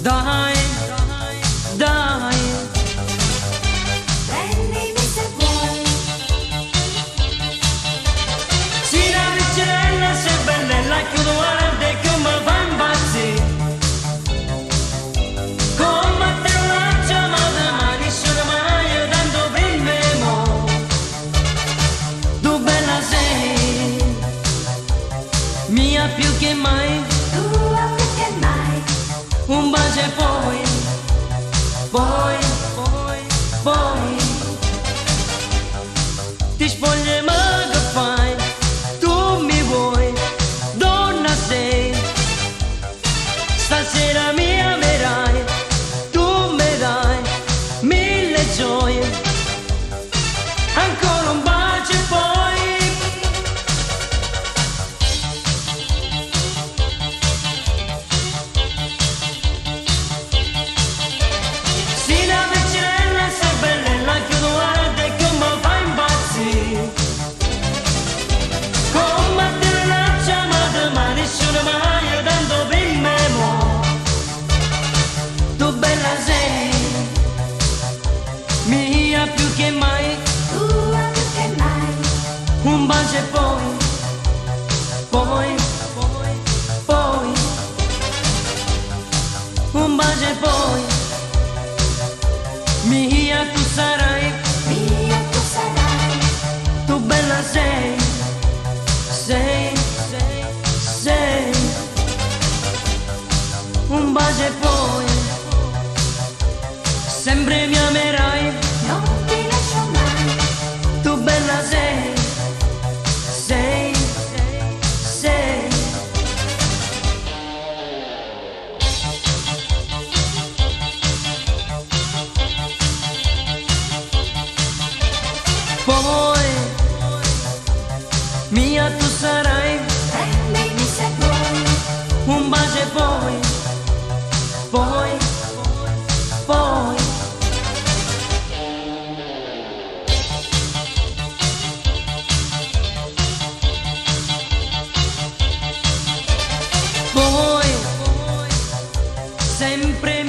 Dai, dai, prendimi se vuoi. si la ricciarella se bella chiudo guarda che mi fa impazzire. Come te la chiamata ma nessuno mai tanto prima mo. Tu bella sei, mia più che mai. Tua più che mai. Un bacio e poi, poi, poi, poi ti spogli ma che fai? Tu mi vuoi, donna sei. Stasera mi amerai, tu mi dai mille gioie. Ancora un bacio e poi. Mia più che mai, Tua più che mai. un bacio e poi, poi, poi, un bacio e poi, mia tu sarai, Mia tu sarai. tu bella sei, sei, sei, un bacio e poi, sempre mi amerai. Non ti lascio mai. Tu bella sei, sei, sei. Poi, mia tu sarai, Prendimi se vuoi. un bacio e poi, poi, poi. Poi, sempre